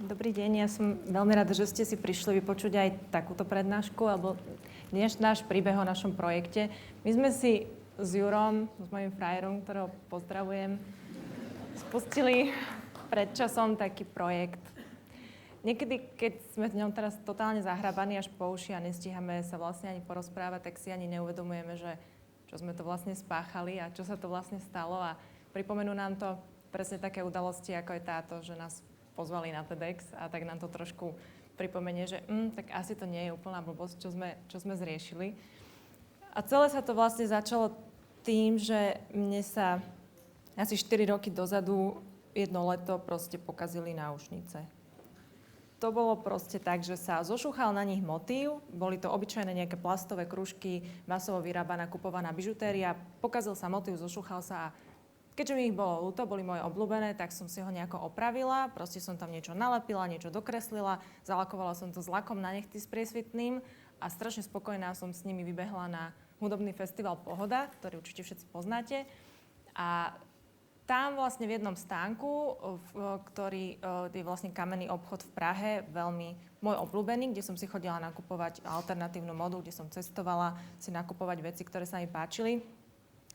Dobrý deň, ja som veľmi rada, že ste si prišli vypočuť aj takúto prednášku, alebo dnes náš príbeh o našom projekte. My sme si s Jurom, s mojím frajerom, ktorého pozdravujem, spustili pred časom taký projekt. Niekedy, keď sme v ňom teraz totálne zahrabaní až po uši a nestíhame sa vlastne ani porozprávať, tak si ani neuvedomujeme, že čo sme to vlastne spáchali a čo sa to vlastne stalo. A pripomenú nám to presne také udalosti, ako je táto, že nás pozvali na TEDx a tak nám to trošku pripomenie, že tak asi to nie je úplná blbosť, čo sme zriešili. A celé sa to vlastne začalo tým, že mne sa asi 4 roky dozadu jedno leto proste pokazili náušnice. To bolo proste tak, že sa zošúchal na nich motív, boli to obyčajné nejaké plastové krúžky, masovo vyrábaná, kupovaná bižutéria, pokazil sa motív, zošúchal sa a keďže mi ich bolo ľúto, boli moje obľúbené, tak som si ho nejako opravila, proste som tam niečo nalepila, niečo dokreslila, zalakovala som to s lakom na nechty s priesvitným a strašne spokojná som s nimi vybehla na hudobný festival Pohoda, ktorý určite všetci poznáte. A tam vlastne v jednom stánku, ktorý je vlastne kamenný obchod v Prahe, veľmi môj obľúbený, kde som si chodila nakupovať alternatívnu modu, kde som cestovala si nakupovať veci, ktoré sa mi páčili,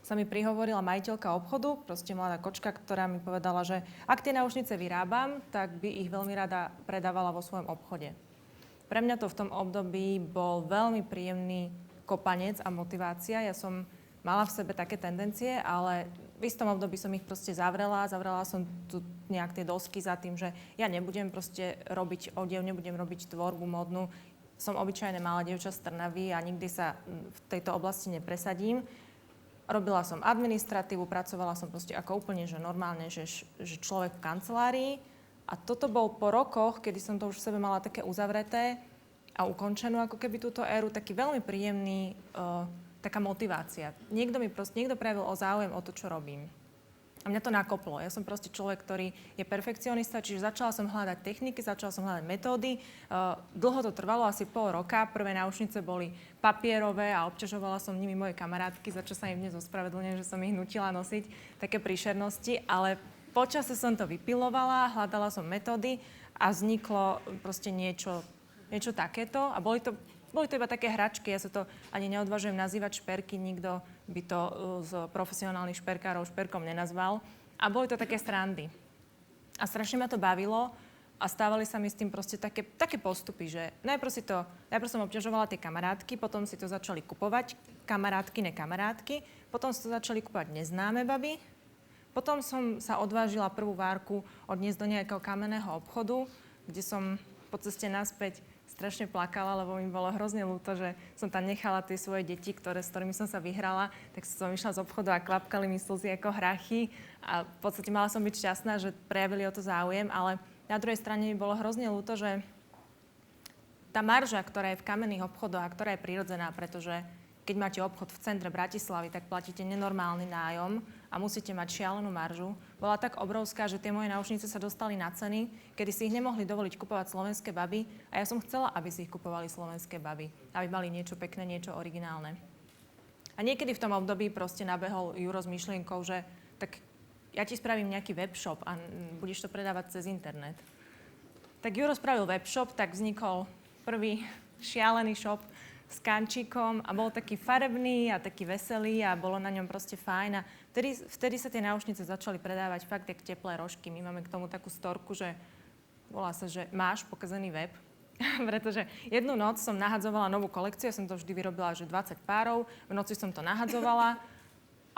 sa mi prihovorila majiteľka obchodu, proste mladá kočka, ktorá mi povedala, že ak tie náušnice vyrábam, tak by ich veľmi rada predávala vo svojom obchode. Pre mňa to v tom období bol veľmi príjemný kopanec a motivácia. Ja som mala v sebe také tendencie, ale v istom období som ich proste zavrela. Zavrela som tu nejak tie dosky za tým, že ja nebudem proste robiť odev, nebudem robiť tvorbu modnú. Som obyčajné malé dievča z Trnavy a nikdy sa v tejto oblasti nepresadím. Robila som administratívu, pracovala som proste ako úplne, že normálne, že človek v kancelárii. A toto bol po rokoch, kedy som to už v sebe mala také uzavreté a ukončenú ako keby túto éru, taký veľmi príjemný, taká motivácia. Niekto prejavil o záujem o to, čo robím. A mňa to nakoplo. Ja som proste človek, ktorý je perfekcionista, čiže začala som hľadať techniky, začala som hľadať metódy. Dlho to trvalo, asi pol roka. Prvé náušnice boli papierové a obťažovala som nimi moje kamarátky, za čo sa im dnes ospravedlňujem, že som ich nutila nosiť také príšernosti. Ale počase som to vypilovala, hľadala som metódy a vzniklo proste niečo takéto. A boli to iba také hračky, ja sa to ani neodvážujem nazývať šperky, nikto by to z profesionálnych šperkárov šperkom nenazval. A boli to také srandy. A strašne ma to bavilo a stávali sa mi s tým proste také postupy, že najprv som obťažovala tie kamarátky, potom si to začali kupovať kamarátky, nekamarátky, potom si to začali kupovať neznáme baby, potom som sa odvážila prvú várku odniesť do nejakého kamenného obchodu, kde som po ceste naspäť strašne plakala, lebo mi bolo hrozne ľúto, že som tam nechala tie svoje deti, s ktorými som sa vyhrala, tak som išla z obchodu a klapkali mi slzy ako hrachy a v podstate mala som byť šťastná, že prejavili o to záujem, ale na druhej strane mi bolo hrozne ľúto, že tá marža, ktorá je v kamenných obchodoch a ktorá je prirodzená, pretože keď máte obchod v centre Bratislavy, tak platíte nenormálny nájom a musíte mať šialenú maržu, bola tak obrovská, že tie moje náušnice sa dostali na ceny, kedy si ich nemohli dovoliť kupovať slovenské baby a ja som chcela, aby si ich kupovali slovenské baby, aby mali niečo pekné, niečo originálne. A niekedy v tom období proste nabehol Juro s myšlienkou, že tak ja ti spravím nejaký webshop a budeš to predávať cez internet. Tak Juro spravil webshop, tak vznikol prvý šialený shop s kančíkom a bol taký farebný a taký veselý a bolo na ňom proste fajn. A vtedy sa tie náušnice začali predávať fakt jak teplé rožky. My máme k tomu takú storku, že volá sa, že máš pokazený web. Pretože jednu noc som nahadzovala novú kolekciu, ja som to vždy vyrobila, že 20 párov, v noci som to nahadzovala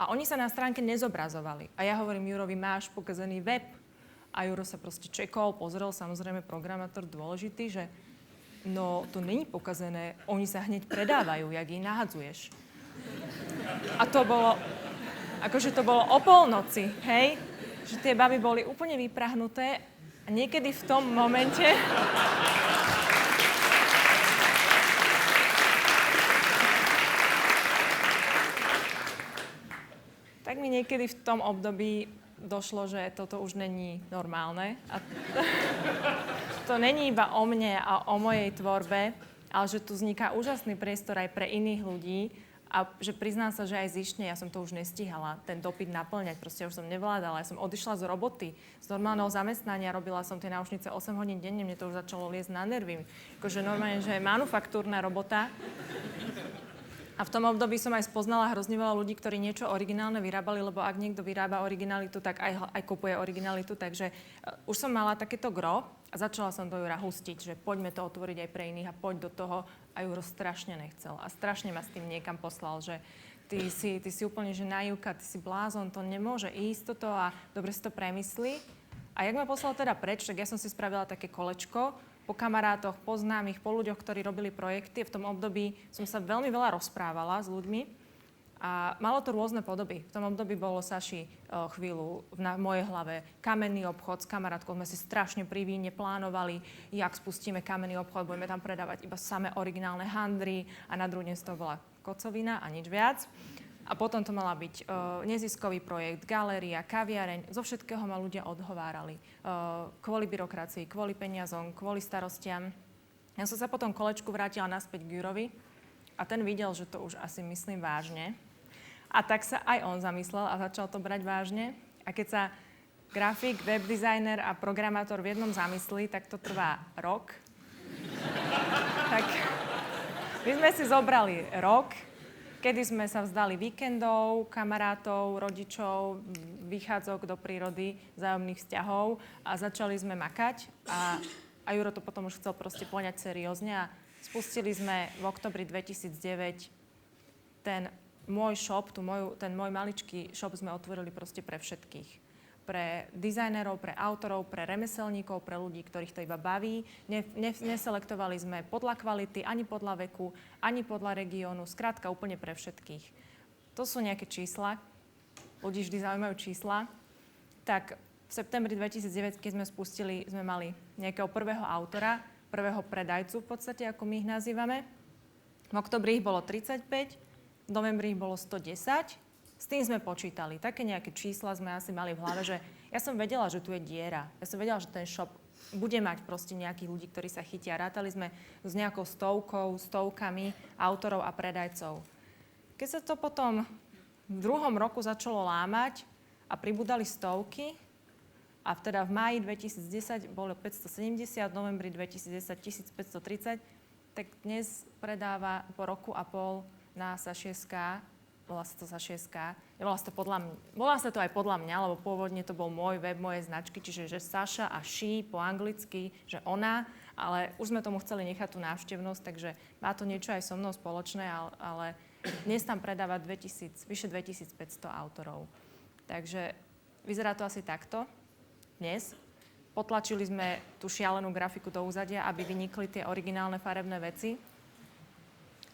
a oni sa na stránke nezobrazovali. A ja hovorím Jurovi, máš pokazený web. A Juro sa proste čekol, pozrel, samozrejme programátor dôležitý, že no, to není pokazené, oni sa hneď predávajú, jak ich nahadzuješ. A to bolo o polnoci, hej? Že tie baby boli úplne vyprahnuté a niekedy v tom momente... tak mi niekedy v tom období došlo, že toto už není normálne. A to není iba o mne a o mojej tvorbe, ale že tu vzniká úžasný priestor aj pre iných ľudí A že priznám sa, že aj zištne, ja som to už nestihala, ten dopyt naplňať. Proste už som nevládala. Ja som odišla z roboty, z normálneho zamestnania, robila som tie náušnice 8 hodín denne, mne to už začalo liesť na nervy. Akože normálne, že je manufaktúrna robota. A v tom období som aj spoznala hrozne veľa ľudí, ktorí niečo originálne vyrábali, lebo ak niekto vyrába originalitu, tak aj kupuje originalitu. Takže už som mala takéto gro a začala som do Jura hustiť, že poďme to otvoriť aj pre iných a poď do toho. A Juro strašne nechcel a strašne ma s tým niekam poslal, že ty si úplne, že naivka, ty si blázon, to nemôže ísť toto a dobre si to premyslí. A jak ma poslal teda preč, tak ja som si spravila také kolečko, po kamarátoch, po známych, po ľuďoch, ktorí robili projekty. V tom období som sa veľmi veľa rozprávala s ľuďmi a malo to rôzne podoby. V tom období bolo Saši chvíľu v mojej hlave kamenný obchod s kamarátkou. Sme si strašne pri víne plánovali, jak spustíme kamenný obchod, budeme tam predávať iba samé originálne handry a na druhý deň z toho bola kocovina a nič viac. A potom to mala byť neziskový projekt, galéria, kaviareň. Zo všetkého ma ľudia odhovárali. Kvôli byrokracii, kvôli peniazom, kvôli starostiam. Ja som sa potom kolečku vrátila naspäť k Jurovi a ten videl, že to už asi myslím vážne. A tak sa aj on zamyslel a začal to brať vážne. A keď sa grafik, webdesigner a programátor v jednom zamyslí, tak to trvá rok. Tak my sme si zobrali rok, kedy sme sa vzdali víkendov, kamarátov, rodičov, vychádzok do prírody, vzájomných vzťahov a začali sme makať. A Juro to potom už chcel proste poňať seriózne a spustili sme v októbri 2009 ten môj shop, ten môj maličký shop sme otvorili proste pre všetkých. Pre dizajnerov, pre autorov, pre remeselníkov, pre ľudí, ktorých to iba baví. Neselektovali sme podľa kvality, ani podľa veku, ani podľa regiónu. Skrátka úplne pre všetkých. To sú nejaké čísla. Ľudí vždy zaujímajú čísla. Tak v septembri 2009, keď sme spustili, sme mali nejakého prvého autora, prvého predajcu v podstate, ako my ich nazývame. V októbri ich bolo 35, v novembri ich bolo 110. S tým sme počítali. Také nejaké čísla sme asi mali v hlave, že ja som vedela, že tu je diera. Ja som vedela, že ten shop bude mať proste nejakých ľudí, ktorí sa chytia. Rátali sme s nejakou stovkami autorov a predajcov. Keď sa to potom v druhom roku začalo lámať a pribudali stovky, a teda v máji 2010 bolo 570, v novembri 2010 1530, tak dnes predáva po roku a pol na Saši.sk. Volá sa to Saši.sk. Volá sa to aj podľa mňa, lebo pôvodne to bol môj web, moje značky, čiže že Saša a she po anglicky, že ona, ale už sme tomu chceli nechať tú návštevnosť, takže má to niečo aj so mnou spoločné, ale dnes tam predáva vyše 2500 autorov. Takže vyzerá to asi takto dnes. Potlačili sme tú šialenú grafiku do úzadia, aby vynikli tie originálne farebné veci.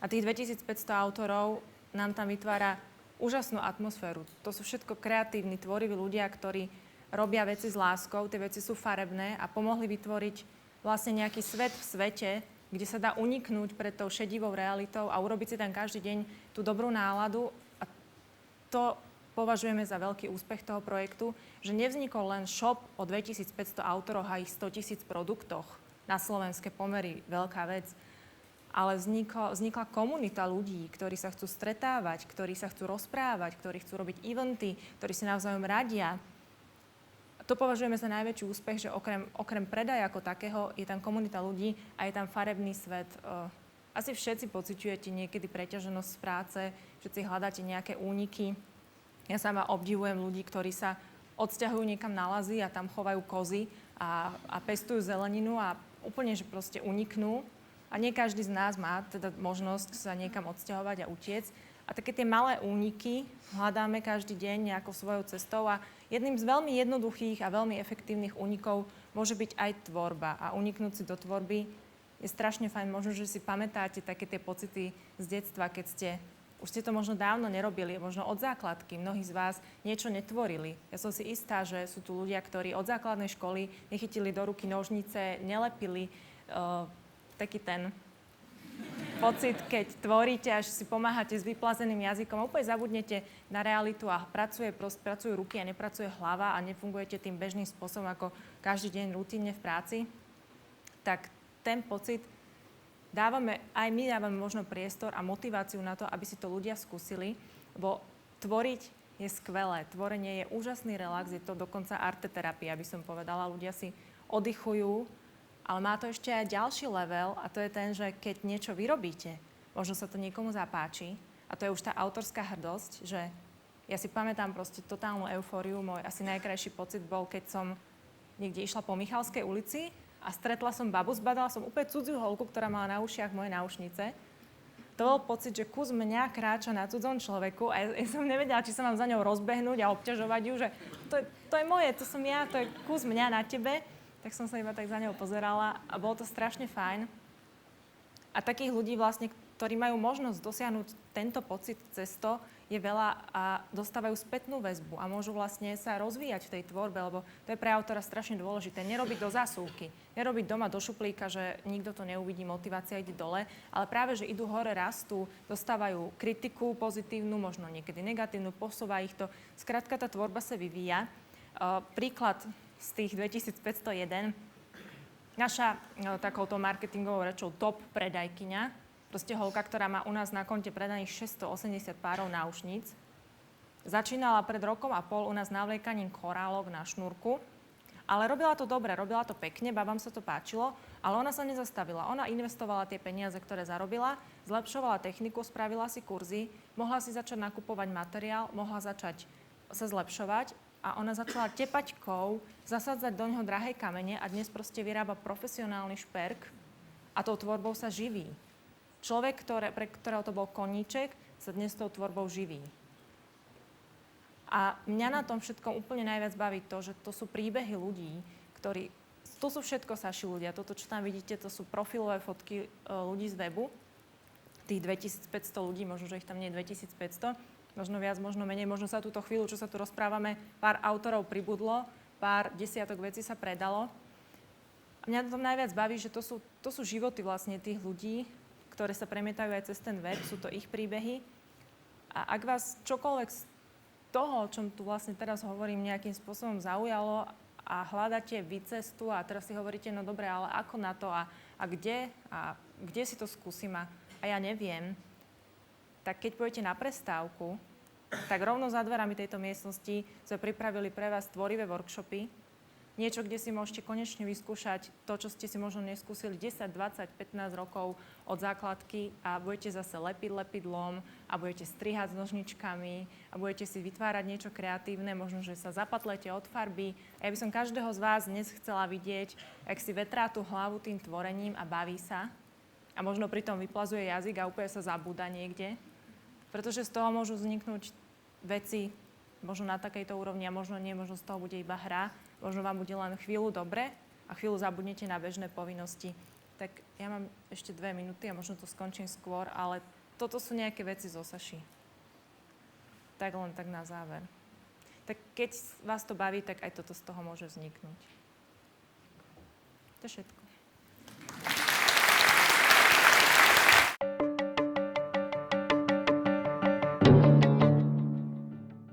A tých 2500 autorov nám tam vytvára úžasnú atmosféru. To sú všetko kreatívni, tvoriví ľudia, ktorí robia veci s láskou, tie veci sú farebné a pomohli vytvoriť vlastne nejaký svet v svete, kde sa dá uniknúť pred tou šedivou realitou a urobiť si tam každý deň tú dobrú náladu. A to považujeme za veľký úspech toho projektu, že nevznikol len shop o 2500 autoroch a ich 100 000 produktoch. Na slovenské pomery veľká vec. Ale vznikla komunita ľudí, ktorí sa chcú stretávať, ktorí sa chcú rozprávať, ktorí chcú robiť eventy, ktorí si navzájom radia. To považujeme za najväčší úspech, že okrem predaja ako takého je tam komunita ľudí a je tam farebný svet. Asi všetci pociťujete niekedy preťaženosť z práce, všetci hľadáte nejaké úniky. Ja sama obdivujem ľudí, ktorí sa odsťahujú niekam na lazy a tam chovajú kozy a pestujú zeleninu a úplne, že proste uniknú. A nie každý z nás má teda možnosť sa niekam odsťahovať a utiec. A také tie malé úniky hľadáme každý deň nejakou svojou cestou a jedným z veľmi jednoduchých a veľmi efektívnych únikov môže byť aj tvorba. A uniknúť si do tvorby je strašne fajn. Možno, že si pamätáte také tie pocity z detstva, keď už ste to možno dávno nerobili, možno od základky. Mnohí z vás niečo netvorili. Ja som si istá, že sú tu ľudia, ktorí od základnej školy nechytili do ruky nožnice, nelepili. Taký ten pocit, keď tvoríte, až si pomáhate s vyplazeným jazykom a úplne zabudnete na realitu a pracujú ruky a nepracuje hlava a nefungujete tým bežným spôsobom ako každý deň rutínne v práci, tak ten pocit aj my dávame možno priestor a motiváciu na to, aby si to ľudia skúsili, lebo tvoriť je skvelé. Tvorenie je úžasný relax, je to dokonca arteterapia, by som povedala. Ľudia si oddychujú, ale má to ešte aj ďalší level a to je ten, že keď niečo vyrobíte, možno sa to niekomu zapáči a to je už tá autorská hrdosť, že ja si pamätám proste totálnu eufóriu. Môj asi najkrajší pocit bol, keď som niekde išla po Michalskej ulici a stretla som babu, zbadala som úplne cudziu holku, ktorá mala na ušiach moje náušnice. To bol pocit, že kus mňa kráča na cudzom človeku a ja som nevedela, či sa mám za ňou rozbehnúť a obťažovať ju, že to je moje, to som ja, to je kus mňa na tebe. Tak som sa iba tak za ňou pozerala a bolo to strašne fajn. A takých ľudí vlastne, ktorí majú možnosť dosiahnuť tento pocit cez to, je veľa a dostávajú spätnú väzbu a môžu vlastne sa rozvíjať v tej tvorbe, lebo to je pre autora strašne dôležité. Nerobiť do zásuvky, nerobiť doma do šuplíka, že nikto to neuvidí, motivácia ide dole, ale práve, že idú hore, rastú, dostávajú kritiku pozitívnu, možno niekedy negatívnu, posúva ich to. Skrátka, tá tvorba sa vyvíja. Príklad z tých 2501, naša takouto marketingovou rečou top predajkyňa, proste holka, ktorá má u nás na konte predaných 680 párov náušníc. Začínala pred rokom a pol u nás navliekaním korálok na šnúrku, ale robila to dobre, robila to pekne, babám sa to páčilo, ale ona sa nezastavila. Ona investovala tie peniaze, ktoré zarobila, zlepšovala techniku, spravila si kurzy, mohla si začať nakupovať materiál, mohla začať sa zlepšovať a ona začala tepaťkou zasadzať do ňoho drahé kamene a dnes proste vyrába profesionálny šperk a tou tvorbou sa živí. Človek, pre ktorého to bol koníček, sa dnes tou tvorbou živí. A mňa na tom všetkom úplne najviac baví to, že to sú príbehy ľudí, ktorí... To sú všetko Saši ľudia. Toto, čo tam vidíte, to sú profilové fotky ľudí z webu. Tých 2500 ľudí, možno, že ich tam nie je 2500, možno viac, možno menej, možno sa túto chvíľu, čo sa tu rozprávame, pár autorov pribudlo, pár desiatok vecí sa predalo. A mňa to najviac baví, že to sú životy vlastne tých ľudí, ktoré sa premietajú aj cez ten web, sú to ich príbehy. A ak vás čokoľvek z toho, o čom tu vlastne teraz hovorím, nejakým spôsobom zaujalo a hľadáte vy cestu a teraz si hovoríte, no dobre, ale ako na to a kde si to skúsim a ja neviem, tak keď pôjdete na prestávku, tak rovno za dverami tejto miestnosti sme pripravili pre vás tvorivé workshopy, niečo, kde si môžete konečne vyskúšať to, čo ste si možno neskúsili 10, 20, 15 rokov od základky a budete zase lepiť lepidlom a budete strihať s nožničkami a budete si vytvárať niečo kreatívne, možno, že sa zapatlete od farby. A ja by som každého z vás dnes chcela vidieť, ak si vetrá tú hlavu tým tvorením a baví sa a možno pritom vyplazuje jazyk a úplne sa zabúda niekde, pretože z toho môžu vzniknúť veci možno na takejto úrovni a možno nie, možno z toho bude iba hra. Možno vám bude len chvíľu dobre a chvíľu zabudnete na bežné povinnosti. Tak ja mám ešte 2 minúty a možno to skončím skôr, ale toto sú nejaké veci zo Saši. Tak len tak na záver. Tak keď vás to baví, tak aj toto z toho môže vzniknúť. To je všetko.